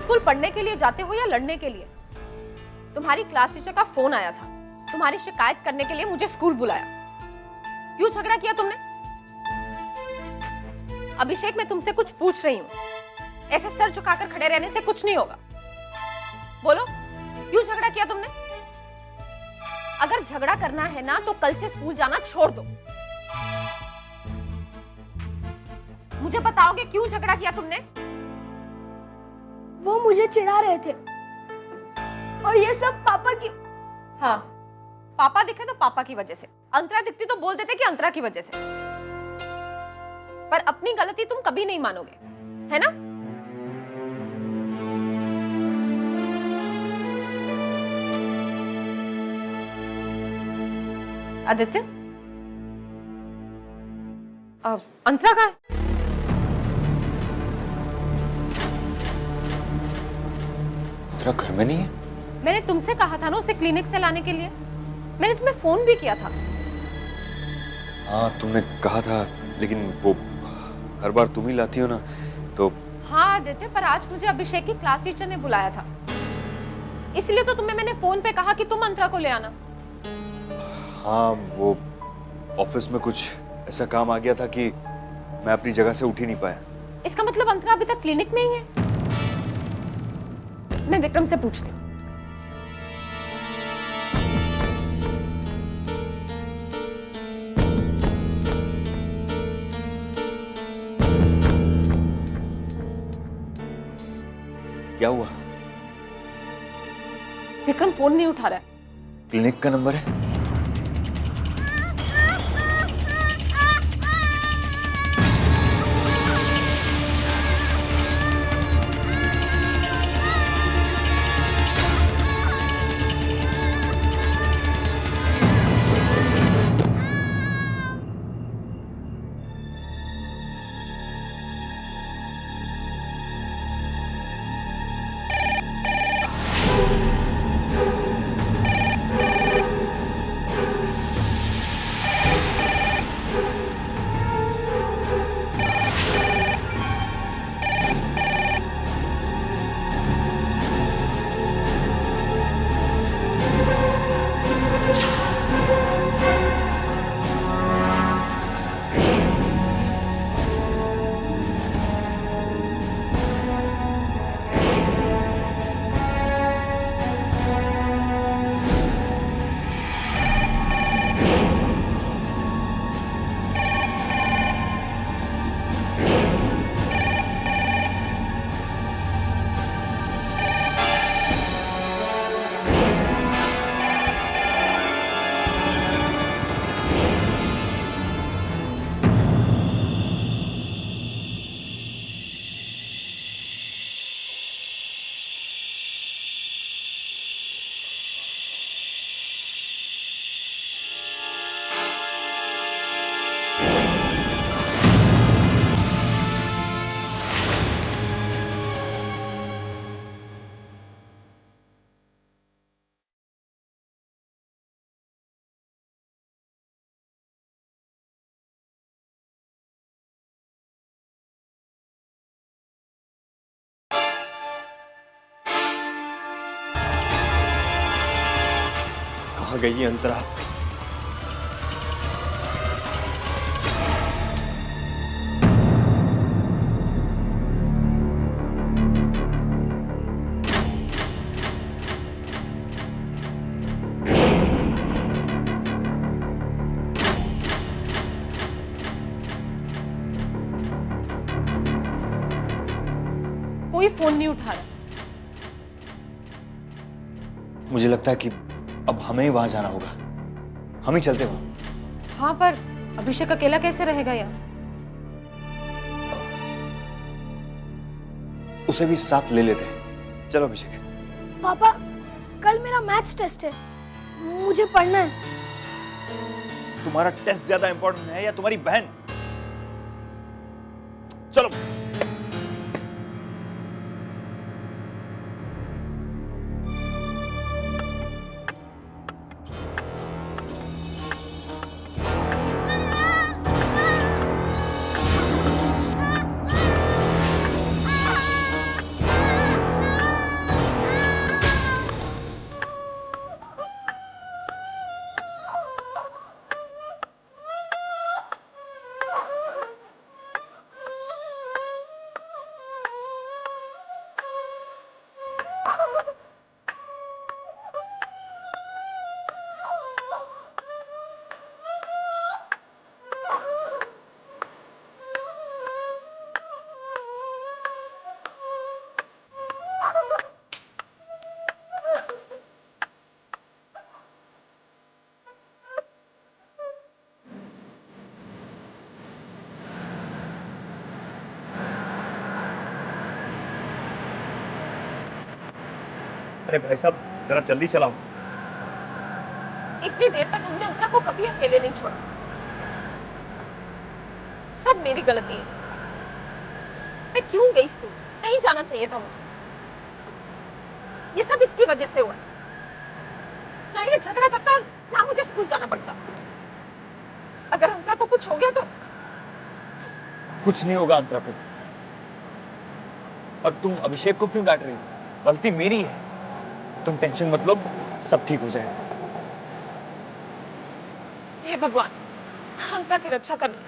School पढ़ने के लिए जाते हो या लड़ने के लिए? तुम्हारी क्लास टीचर का फोन आया था, तुम्हारी शिकायत करने के लिए मुझे स्कूल बुलाया। क्यों झगड़ा किया तुमने? अभिषेक, मैं तुमसे कुछ पूछ रही हूँ। ऐसे सर झुकाकर खड़े रहने से कुछ नहीं होगा। बोलो, क्यों झगड़ा किया तुमने? अगर झगड़ा करना है ना तो कल से स्कूल जाना छोड़ दो। मुझे बताओगे क्यों झगड़ा किया तुमने? वो मुझे चिढ़ा रहे थे और ये सब पापा की। हाँ, पापा दिखे तो पापा की वजह से, अंतरा दिखती तो बोल देते कि अंतरा की वजह से। पर अपनी गलती तुम कभी नहीं मानोगे, है ना? आदित्य, अंतरा कहाँ है? अंतरा घर में नहीं है? मैंने तुमसे कहा था ना उसे क्लिनिक से लाने के लिए। मैंने तुम्हें फोन भी किया था। हाँ, तुमने कहा था, लेकिन वो हर बार तुम ही लाती हो ना, तो। हाँ आदित्य, पर आज मुझे अभिषेक की क्लास टीचर ने बुलाया था, इसलिए तो तुम्हें मैंने फोन पे कहा कि तुम अंतरा को ले आना। हाँ, वो ऑफिस में कुछ ऐसा काम आ गया था कि मैं अपनी जगह से उठ ही नहीं पाया। इसका मतलब अंतरा अभी तक क्लिनिक में ही है? मैं विक्रम से पूछती हूँ। क्या हुआ? विक्रम फोन नहीं उठा रहा है। क्लिनिक का नंबर है? कहाँ गई है अंतरा? कोई फोन नहीं उठा रहा। मुझे लगता है कि अब हमें ही वहां जाना होगा। हम ही चलते वहां। हाँ, पर अभिषेक अकेला कैसे रहेगा यार? उसे भी साथ ले लेते हैं। चलो अभिषेक। पापा, कल मेरा मैथ्स टेस्ट है, मुझे पढ़ना है। तुम्हारा टेस्ट ज्यादा इंपॉर्टेंट है या तुम्हारी बहन? चलो। अरे भाई साहब जरा जल्दी चलाओ। इतनी देर तक हमने अंतरा को कभी अकेले नहीं छोड़ा। सब मेरी गलती है। मैं क्यों गई स्कूल? नहीं जाना चाहिए था मुझे। ये सब इसकी वजह से हुआ। ना ये झगड़ा करता, ना मुझे स्कूल जाना पड़ता। अगर अंतरा को कुछ हो गया तो कुछ नहीं होगा अंतरा को। और तुम अभिषेक को क्यों डांट रही हो? गलती मेरी है। तुम टेंशन मत लो, सब ठीक हो जाएगा। हे भगवान, अंतरा की रक्षा करना।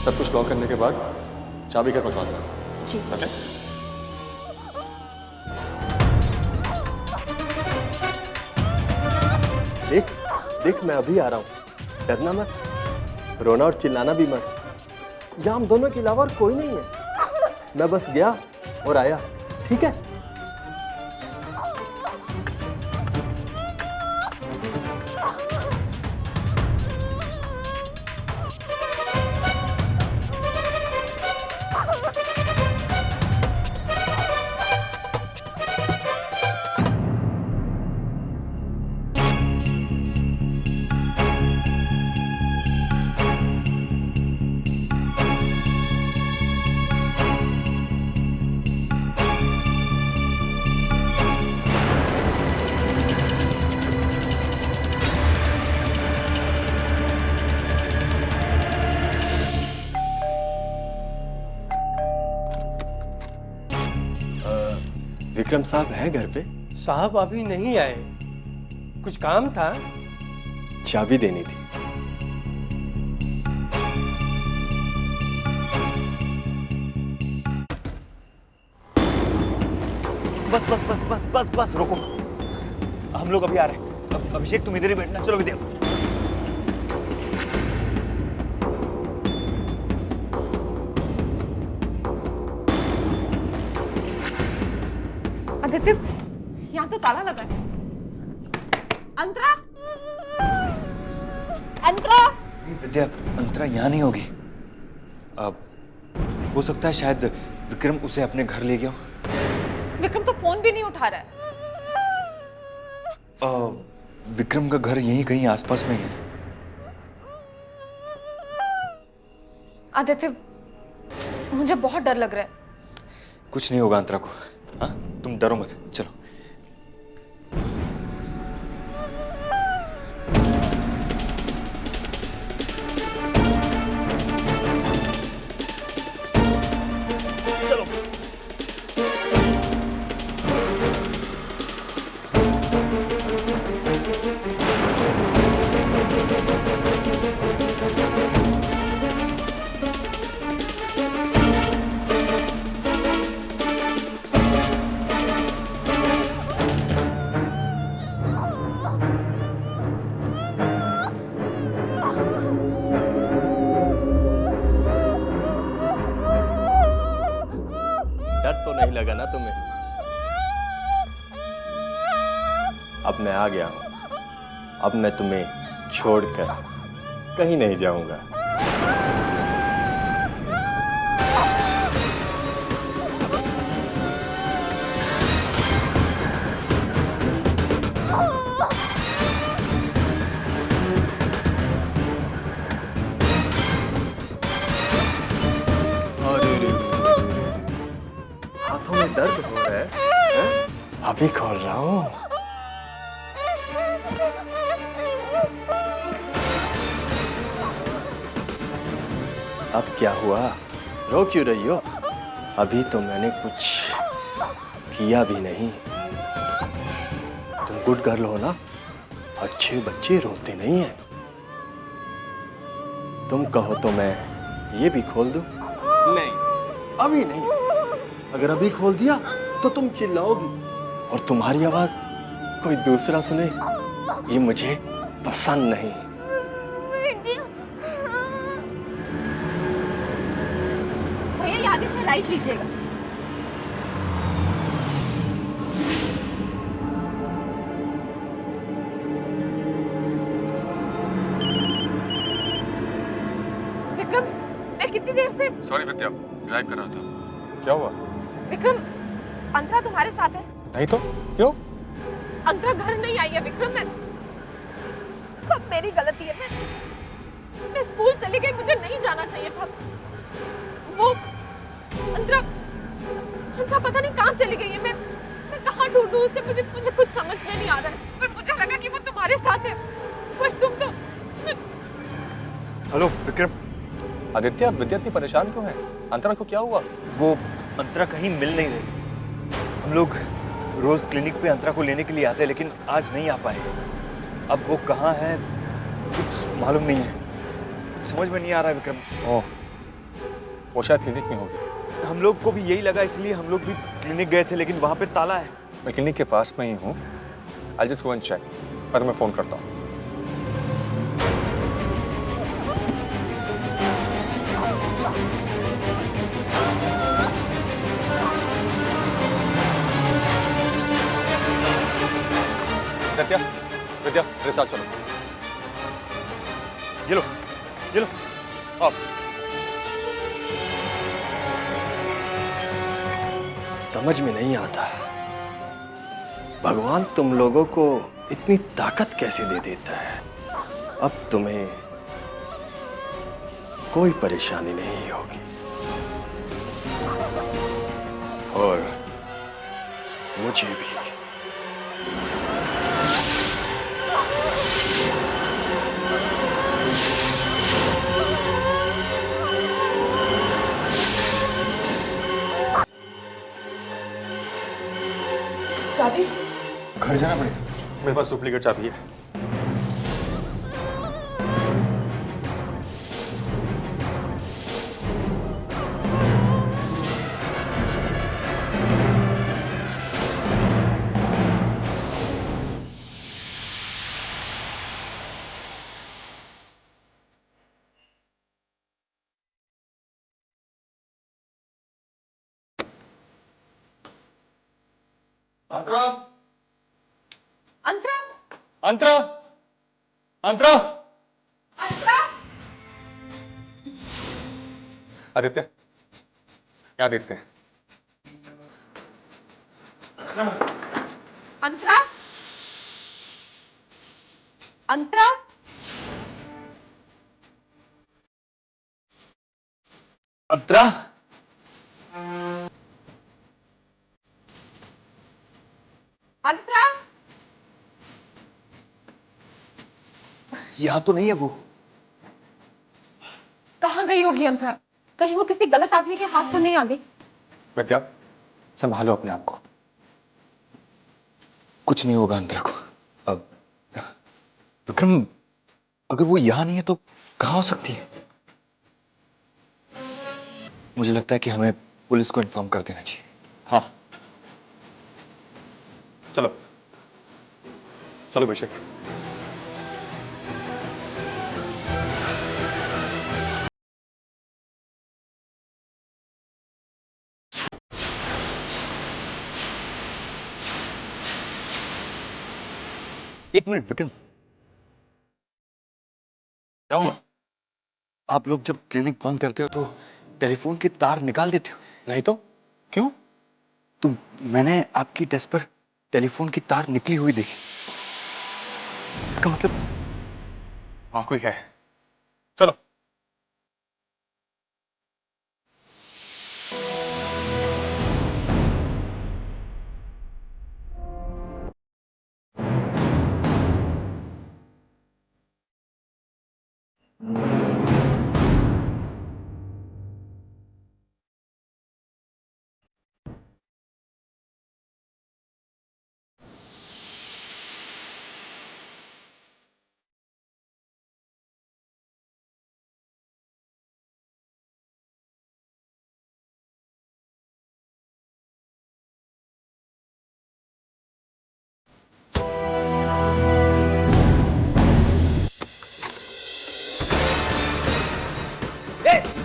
सब कुछ लॉक करने के बाद चाबी का पहुंचा देना। जी। ओके? देख देख मैं अभी आ रहा हूँ। डरना मत, रोना और चिल्लाना भी मत। यहाँ हम दोनों के अलावा और कोई नहीं है। मैं बस गया और आया, ठीक है? विक्रम साहब है घर पे? साहब अभी नहीं आए, कुछ काम था। चाबी देनी थी। बस बस बस बस बस बस रुको, हम लोग अभी आ रहे हैं। अब अभिषेक तुम इधर ही बैठना, चलो विद्या। आदित्य, यहाँ तो ताला लगा है। अंतरा, अंतरा। विद्या, अंतरा यहाँ नहीं होगी। अब हो सकता है शायद विक्रम उसे अपने घर ले गया हो। विक्रम तो फोन भी नहीं उठा रहा है। विक्रम का घर यहीं कहीं आसपास में ही है। आदित्य, मुझे बहुत डर लग रहा है। कुछ नहीं होगा अंतरा को। हाँ, तुम डरो मत, चलो। डर तो नहीं लगा ना तुम्हें? अब मैं आ गया हूं। अब मैं तुम्हें छोड़कर कहीं नहीं जाऊंगा। हाथों में दर्द हो रहा है? अभी खोल रहा हूँ। अब क्या हुआ? रो क्यों रही हो? अभी तो मैंने कुछ किया भी नहीं। तुम गुड गर्ल हो ना? अच्छे बच्चे रोते नहीं हैं। तुम कहो तो मैं ये भी खोल दूं? नहीं, अभी नहीं। अगर अभी खोल दिया तो तुम चिल्लाओगी और तुम्हारी आवाज कोई दूसरा सुने, ये मुझे पसंद नहीं। भैया, है या आगे से राइट लीजिएगा? विक्रम, मैं कितनी देर से... सॉरी विद्या, ड्राइव कर रहा था। क्या हुआ? विक्रम, अंतरा तुम्हारे साथ है? नहीं तो क्यों? अंतरा घर नहीं आई है विक्रम। मैं सब मेरी गलती है। मैं स्कूल चली गई, मुझे नहीं जाना चाहिए था। वो अंतरा पता नहीं कहाँ चली गई है। मैं कहाँ ढूंढूं उसे? मुझे कुछ समझ में नहीं आ रहा है। पर मुझे लगा कि वो तुम्हारे साथ है, पर तुम तो... हेलो विक्रम। आदित्य, विद्या इतनी परेशान क्यों है? अंतरा को क्या हुआ? वो अंतरा कहीं मिल नहीं रही। हम लोग रोज क्लिनिक पे अंतरा को लेने के लिए आते हैं, लेकिन आज नहीं आ पाए। अब वो कहाँ है कुछ मालूम नहीं है। समझ में नहीं आ रहा है विक्रम। ओह, वो शायद क्लिनिक में होगी। हम लोग को भी यही लगा, इसलिए हम लोग भी क्लिनिक गए थे, लेकिन वहां पे ताला है। मैं क्लिनिक के पास में ही हूँ। I'll just go and check। मैं तुम्हें फोन करता हूँ। विद्या, विद्या मेरे साथ चलो। ये लो, ये लो। आओ। समझ में नहीं आता भगवान तुम लोगों को इतनी ताकत कैसे दे देता है। अब तुम्हें कोई परेशानी नहीं होगी और मुझे भी। चाबी? घर जाना पड़ेगा। मेरे पास डुप्लीकेट चाबी है। अंतरा, अंतरा, अंतरा, अंतरा, अंतरा। आदित्य, क्या देखते हैं? अंतरा, अंतरा, अंतरा, अंतरा। यहाँ तो नहीं है वो। कहाँ गई होगी अंतरा? कहीं वो किसी गलत आदमी के हाथ तो नहीं आ गई? विद्या, संभालो अपने आप को। कुछ नहीं होगा अंतरा को। अब विक्रम, अगर वो यहाँ नहीं है तो कहाँ हो सकती है? मुझे लगता है कि हमें पुलिस को इन्फॉर्म कर देना चाहिए। हाँ, चलो चलो बेशक। एक मिनट विक्रम, क्या हुआ? आप लोग जब क्लिनिक बंद करते हो तो टेलीफोन की तार निकाल देते हो? नहीं तो क्यों? तो मैंने आपकी डेस्क पर टेलीफोन की तार निकली हुई देखी। इसका मतलब हाँ, कोई है। चलो।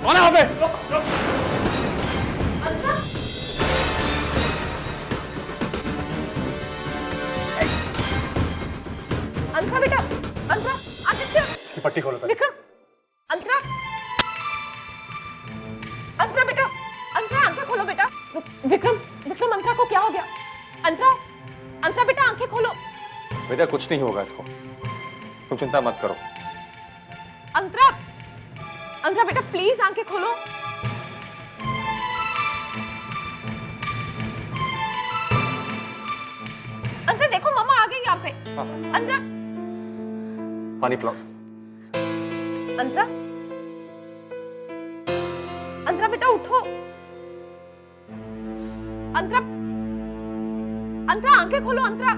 कौन है वहां पे? की पट्टी खोलो पहले। विक्रम, अंतरा, अंतरा बेटा, अंतरा आंखें खोलो बेटा। विक्रम, विक्रम अंतरा को क्या हो गया? अंतरा, अंतरा बेटा आंखें खोलो। बेटा कुछ नहीं होगा इसको, तुम चिंता मत करो। अंतरा, अंतरा बेटा प्लीज आंखें खोलो। अंतरा देखो मम्मा आ गई यहाँ पे। अंतरा, पानी पिलाओ। अंतरा, अंतरा बेटा उठो। अंतरा, अंतरा आंखें खोलो अंतरा।